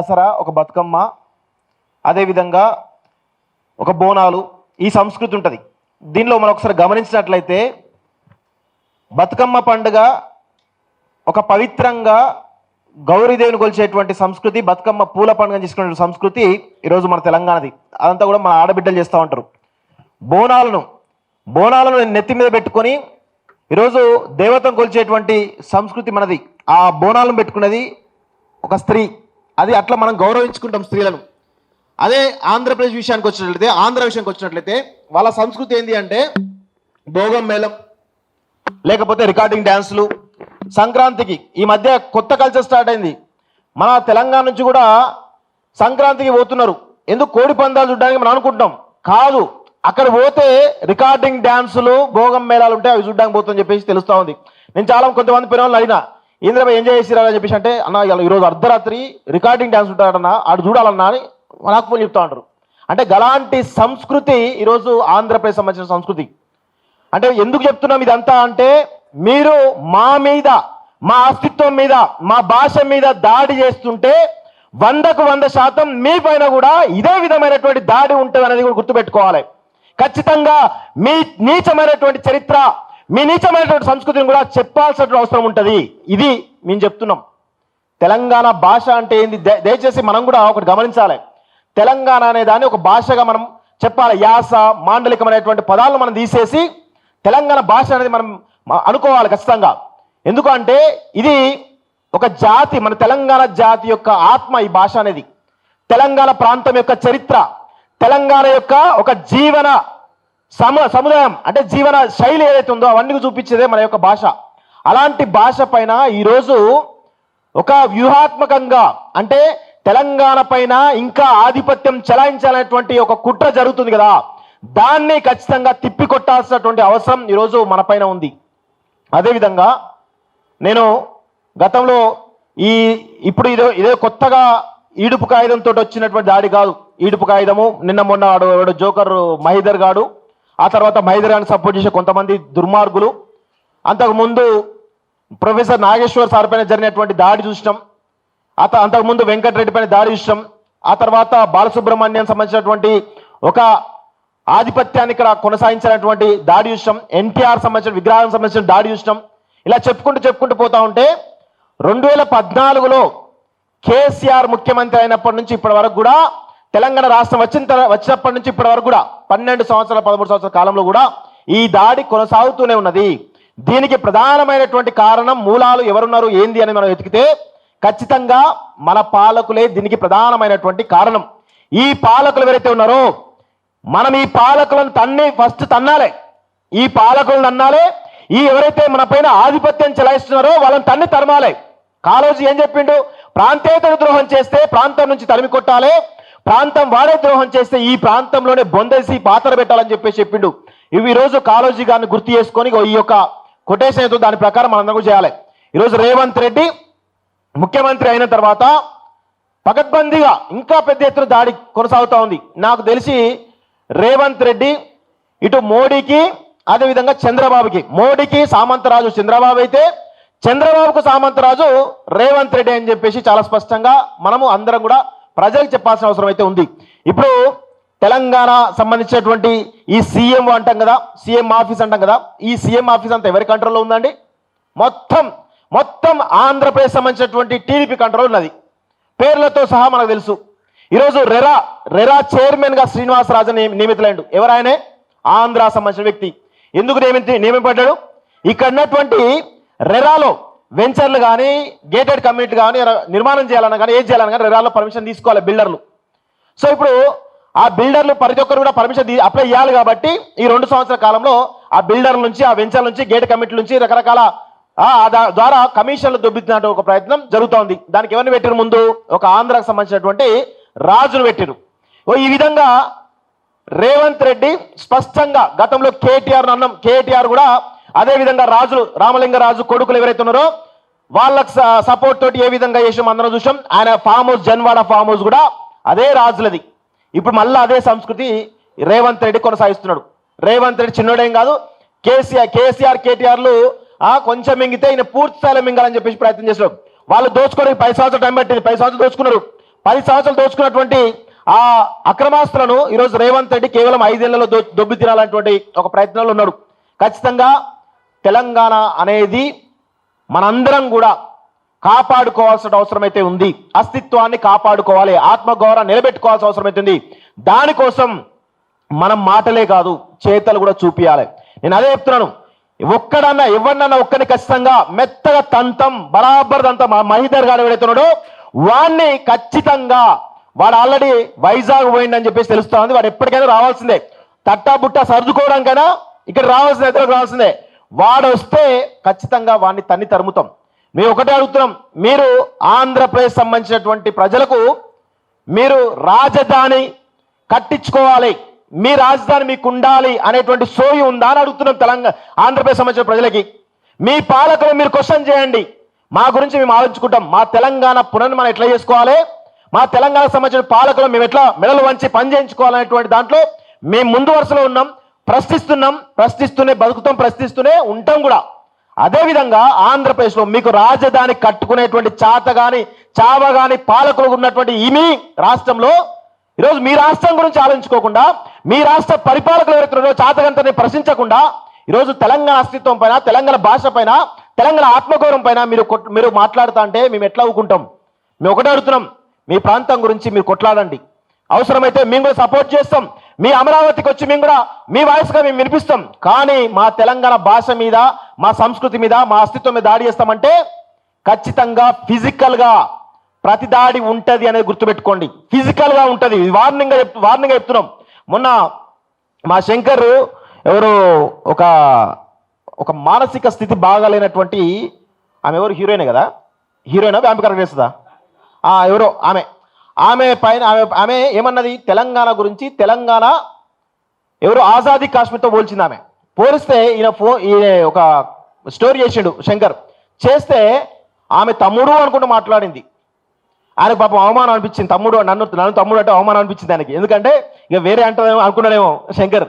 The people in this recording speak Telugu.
దసరా ఒక బతుకమ్మ అదేవిధంగా ఒక బోనాలు ఈ సంస్కృతి ఉంటుంది. దీనిలో మనం ఒకసారి గమనించినట్లయితే బతుకమ్మ పండుగ ఒక పవిత్రంగా గౌరీదేవిని కొలిచేటువంటి సంస్కృతి, బతుకమ్మ పూల పండుగ చేసుకునే సంస్కృతి ఈరోజు మన తెలంగాణది. అదంతా కూడా మన ఆడబిడ్డలు చేస్తూ ఉంటారు. బోనాలను నెత్తి మీద పెట్టుకొని ఈరోజు దేవతను కొలిచేటువంటి సంస్కృతి మనది. ఆ బోనాలను పెట్టుకున్నది ఒక స్త్రీ. అది అట్లా మనం గౌరవించుకుంటాం స్త్రీలను. అదే ఆంధ్రప్రదేశ్ విషయానికి వచ్చినట్లయితే వాళ్ళ సంస్కృతి ఏంటి అంటే భోగం మేళం, లేకపోతే రికార్డింగ్ డ్యాన్సులు. సంక్రాంతికి ఈ మధ్య కొత్త కల్చర్ స్టార్ట్ అయింది. మన తెలంగాణ నుంచి కూడా సంక్రాంతికి పోతున్నారు. ఎందుకు? కోడి పందాలు చూడడానికి మనం అనుకుంటాం. కాదు, అక్కడ పోతే రికార్డింగ్ డ్యాన్సులు, భోగం మేళాలు ఉంటాయి, అవి చూడడానికి పోతుందని చెప్పేసి తెలుస్తూ ఉంది. నేను చాలా కొంతమంది పిల్లలు అడిగినా, ఏంద్రపై ఎంజాయ్ చేసిరా అని చెప్పేసి అంటే, అన్న ఈరోజు అర్ధరాత్రి రికార్డింగ్ డ్యాన్స్ ఉంటాడన్నా, ఆడు చూడాలన్నా అని నాకు ఫోన్ చెప్తా ఉంటారు. అంటే గలాంటి సంస్కృతి ఈరోజు ఆంధ్రప్రదేశ్ సంబంధించిన సంస్కృతి. అంటే ఎందుకు చెప్తున్నాం ఇదంతా అంటే, మీరు మా మీద, మా అస్తిత్వం మీద, మా భాష మీద దాడి చేస్తుంటే 100కు 100% మీ పైన కూడా ఇదే విధమైనటువంటి దాడి ఉంటుంది అనేది కూడా గుర్తుపెట్టుకోవాలి. ఖచ్చితంగా మీ నీచమైనటువంటి చరిత్ర, మీ నీచమైనటువంటి సంస్కృతిని కూడా చెప్పాల్సిన అవసరం ఉంటుంది. ఇది మేము చెప్తున్నాం. తెలంగాణ భాష అంటే ఏంది దయచేసి మనం కూడా ఒకటి గమనించాలి. తెలంగాణ అనే దాన్ని ఒక భాషగా మనం చెప్పాలి. యాస, మాండలికం అనేటువంటి పదాలను మనం తీసేసి తెలంగాణ భాష అనేది మనం అనుకోవాలి ఖచ్చితంగా. ఎందుకంటే ఇది ఒక జాతి, మన తెలంగాణ జాతి యొక్క ఆత్మ ఈ భాష అనేది. తెలంగాణ ప్రాంతం యొక్క చరిత్ర, తెలంగాణ యొక్క ఒక జీవన సముదాయం అంటే జీవన శైలి ఏదైతే ఉందో అవన్నీ చూపించేదే మన యొక్క భాష. అలాంటి భాష పైన ఈరోజు ఒక వ్యూహాత్మకంగా అంటే తెలంగాణ పైన ఇంకా ఆధిపత్యం చెలాయించాలనేటువంటి ఒక కుట్ర జరుగుతుంది కదా, దాన్ని ఖచ్చితంగా తిప్పికొట్టాల్సినటువంటి అవసరం ఈరోజు మన పైన ఉంది. అదేవిధంగా నేను గతంలో ఇప్పుడు ఇదే కొత్తగా ఈడుపు కాగితంతో వచ్చినటువంటి దాడి కాదు. ఈడుపు కాగితము నిన్న మొన్న వాడు జోకర్ మహీధర్ గాడు, ఆ తర్వాత మహీధర్ గారిని సపోర్ట్ చేసే కొంతమంది దుర్మార్గులు, అంతకుముందు ప్రొఫెసర్ నాగేశ్వర్ సార్ పైన జరిగినటువంటి దాడి చూసినాం, అంతకుముందు వెంకటరెడ్డి పైన దాడి చూసినాం, ఆ తర్వాత బాలసుబ్రహ్మణ్యం సంబంధించినటువంటి ఒక ఆధిపత్యాన్ని ఇక్కడ కొనసాగించినటువంటి దాడి చూసినాం, ఎన్టీఆర్ సంబంధించిన విగ్రహానికి సంబంధించిన దాడి చూసినాం. ఇలా చెప్పుకుంటూ పోతా ఉంటే 2014లో కేసీఆర్ ముఖ్యమంత్రి అయినప్పటి నుంచి ఇప్పటి వరకు కూడా, తెలంగాణ రాష్ట్రం వచ్చినప్పటి నుంచి ఇప్పటి వరకు కూడా 12 సంవత్సరాల 13 సంవత్సరాల కాలంలో కూడా ఈ దాడి కొనసాగుతూనే ఉన్నది. దీనికి ప్రధానమైనటువంటి కారణం, మూలాలు ఎవరున్నారు ఏంది అని మనం వెతికితే ఖచ్చితంగా మన పాలకులే దీనికి ప్రధానమైనటువంటి కారణం. ఈ పాలకులు ఎవరైతే ఉన్నారో మనం ఈ పాలకులను ఫస్ట్ తన్నాలే. ఈ పాలకులను తన్నాలే. ఈ ఎవరైతే మన పైన ఆధిపత్యం చెలాయిస్తున్నారో వాళ్ళని తరమాలి. కాళోజీ ఏం చెప్పిండు? ప్రాంతేతర ద్రోహం చేస్తే ప్రాంతం నుంచి తరిమి కొట్టాలి, ప్రాంతం వాడే ద్రోహం చేస్తే ఈ ప్రాంతంలోనే బొందేసి పాత్ర పెట్టాలని చెప్పేసి చెప్పిండు. ఇవి ఈరోజు కాళోజీ గారిని గుర్తు చేసుకొని ఈ యొక్క కొటేషన్ ఏదో దాని ప్రకారం మనందరం చేయాలి. ఈరోజు రేవంత్ రెడ్డి ముఖ్యమంత్రి అయిన తర్వాత పకడ్బందీగా ఇంకా పెద్ద ఎత్తున దాడి కొనసాగుతూ ఉంది. నాకు తెలిసి రేవంత్ రెడ్డి ఇటు మోడీకి అదేవిధంగా చంద్రబాబుకి, మోడీకి సామంతరాజు చంద్రబాబు అయితే చంద్రబాబుకు సామంతరాజు రేవంత్ రెడ్డి అని చెప్పేసి చాలా స్పష్టంగా మనము అందరం కూడా ప్రజలకు చెప్పాల్సిన అవసరం అయితే ఉంది. ఇప్పుడు తెలంగాణ సంబంధించినటువంటి ఈ సీఎం అంటాం కదా, సీఎం ఆఫీస్ అంటాం కదా, ఈ సీఎం ఆఫీస్ అంతా ఎవరి కంట్రోల్లో ఉందండి? మొత్తం ఆంధ్రప్రదేశ్ సంబంధించినటువంటి టీడీపీ కంట్రోల్ ఉన్నది, పేర్లతో సహా మనకు తెలుసు. ఈరోజు రెరా చైర్మన్ గా శ్రీనివాసరాజు నియమితులైండు. ఎవరాయనే? ఆంధ్ర సంబంధించిన వ్యక్తి. ఎందుకు నియమింపడ్డాడు? ఇక్కడ ఉన్నటువంటి రెరాలో వెంచర్లు కానీ, గేటెడ్ కమ్యూనిటీ కానీ నిర్మాణం చేయాలన్నా కానీ, ఏం చేయాలన్నా కానీ రెరాలో పర్మిషన్ తీసుకోవాలి బిల్డర్లు. సో ఇప్పుడు ఆ బిల్డర్లు ప్రతి ఒక్కరు కూడా పర్మిషన్ అప్లై చేయాలి. కాబట్టి ఈ 2 సంవత్సరాల కాలంలో ఆ బిల్డర్ల నుంచి, ఆ వెంచర్ల నుంచి, గేట్ కమిటీ నుంచి రకరకాల ద్వారా కమిషన్లు దొబ్బితున్నట్టు ఒక ప్రయత్నం జరుగుతోంది. దానికి ఎవరిని పెట్టిరు? ముందు ఒక ఆంధ్రాకు సంబంధించినటువంటి రాజును పెట్టిరు. ఈ విధంగా రేవంత్ రెడ్డి స్పష్టంగా గతంలో కేటీఆర్ కూడా అదే విధంగా రామలింగరాజు కొడుకులు ఎవరైతే ఉన్నారో వాళ్ళకి సపోర్ట్ తోటి ఏ విధంగా చేసాం అందరం చూసాం. ఆయన farm house, Janwada farm house కూడా అదే రాజులది. ఇప్పుడు మళ్ళీ అదే సంస్కృతి రేవంత్ రెడ్డి కొనసాగిస్తున్నాడు. రేవంత్ రెడ్డి చిన్నోడేం కాదు. కేసీఆర్ కేటీఆర్లు కొంచెం మింగితే ఈయన పూర్తి స్థాయిలో మింగాలని చెప్పేసి ప్రయత్నం చేశారు. వాళ్ళు దోచుకోవడానికి 10 సంవత్సరాలు టైం పట్టింది. 10 సంవత్సరాలు దోచుకున్నారు. 10 సంవత్సరాలు దోచుకున్నటువంటి ఆ అక్రమాస్తులను ఈరోజు రేవంత్ రెడ్డి కేవలం 5 ఏళ్లలో దొబ్బి తినాలన్నటువంటి ఒక ప్రయత్నంలో ఉన్నాడు. ఖచ్చితంగా తెలంగాణ అనేది మనందరం కూడా కాపాడుకోవాల్సిన అవసరం అయితే ఉంది. అస్తిత్వాన్ని కాపాడుకోవాలి, ఆత్మగౌరవం నిలబెట్టుకోవాల్సిన అవసరం అయితే ఉంది. దానికోసం మనం మాటలే కాదు చేతలు కూడా చూపియాలి. నేను అదే చెప్తున్నాను, ఒక్కడన్నా ఎవరినన్నా ఒక్కరిని ఖచ్చితంగా మెత్తగా తంతం బరాబర్ తంతం మహిదర్ గారు ఎవడైతున్నాడో వాడిని ఖచ్చితంగా, వాడు ఆల్రెడీ వైజాగ్ పోయిందని చెప్పేసి తెలుస్తా ఉంది, వాడు ఎప్పటికైనా రావాల్సిందే, తట్టా బుట్టా సర్దుకోవడానికైనా ఇక్కడ రావాల్సిందే, ఎదురుకు రావాల్సిందే. వాడు వస్తే ఖచ్చితంగా వాడిని తన్ని తరుముతాం. మేము ఒకటే అడుగుతున్నాం, మీరు ఆంధ్రప్రదేశ్ సంబంధించినటువంటి ప్రజలకు మీరు రాజధాని కట్టించుకోవాలి, మీ రాజధాని మీకు ఉండాలి అనేటువంటి సోయి ఉందా అని అడుగుతున్నాం. తెలంగాణ ఆంధ్రప్రదేశ్ సంబంధించిన ప్రజలకి మీ పాలకులు మీరు క్వశ్చన్ చేయండి, మా గురించి మేము ఆలోచించుకుంటాం. మా తెలంగాణ పునర్నిర్మాణం ఎట్లా చేసుకోవాలి, మా తెలంగాణకు సంబంధించిన పాలకులు మేము ఎట్లా మెడలు వంచి పని చేయించుకోవాలనేటువంటి దాంట్లో మేము ముందు వరుసలో ఉన్నాం. ప్రశ్నిస్తూనే బతుకుతాం, ప్రశ్నిస్తూనే ఉంటాం కూడా. అదేవిధంగా ఆంధ్రప్రదేశ్లో మీకు రాజధాని కట్టుకునేటువంటి చావగాని పాలకులు ఉన్నటువంటి ఈ మీ రాష్ట్రంలో ఈరోజు మీ రాష్ట్రం గురించి ఆలోచించుకోకుండా, మీ రాష్ట్ర పరిపాలకులు ఎవరైతున్నారో చాతకంతని ప్రశ్నించకుండా ఈరోజు తెలంగాణ అస్తిత్వం పైన, తెలంగాణ భాష పైన, తెలంగాణ ఆత్మగౌరవం పైన మీరు మాట్లాడుతా అంటే మేము ఎట్లా ఊరుకుంటాం? మేము ఒకటే అడుగుతున్నాం, మీ ప్రాంతం గురించి మీరు కొట్లాడండి, అవసరమైతే మేము కూడా సపోర్ట్ చేస్తాం. మీ అమరావతికి వచ్చి మేము కూడా మీ వాయిస్గా మేము వినిపిస్తాం. కానీ మా తెలంగాణ భాష మీద, మా సంస్కృతి మీద, మా అస్తిత్వం మీద దాడి చేస్తామంటే ఖచ్చితంగా ఫిజికల్గా ప్రతి దాడి ఉంటుంది అనేది గుర్తుపెట్టుకోండి. ఫిజికల్గా ఉంటుంది, వార్నింగ్ చెప్తున్నాం. మొన్న మా శంకర్ ఎవరు ఒక మానసిక స్థితి బాగాలేనటువంటి ఆమె, ఎవరు హీరోయిన్ కదా, హీరోయినా వ్యాంపకరం చేస్తుందా, ఎవరో ఆమె పైన ఆమె ఏమన్నది, తెలంగాణ గురించి, తెలంగాణ ఎవరు ఆజాదీ కాశ్మీర్తో పోల్చింది. ఆమె పోలిస్తే ఈయన ఒక స్టోరీ చేసిండు శంకర్, చేస్తే ఆమె తమ్ముడు అనుకుంటూ మాట్లాడింది. ఆయనకు పాపం అవమానం అనిపించింది, నన్ను తమ్ముడు అంటే అవమానం అనిపించింది ఆయనకి. ఎందుకంటే ఇక వేరే అంటే అనుకున్నాడేమో శంకర్.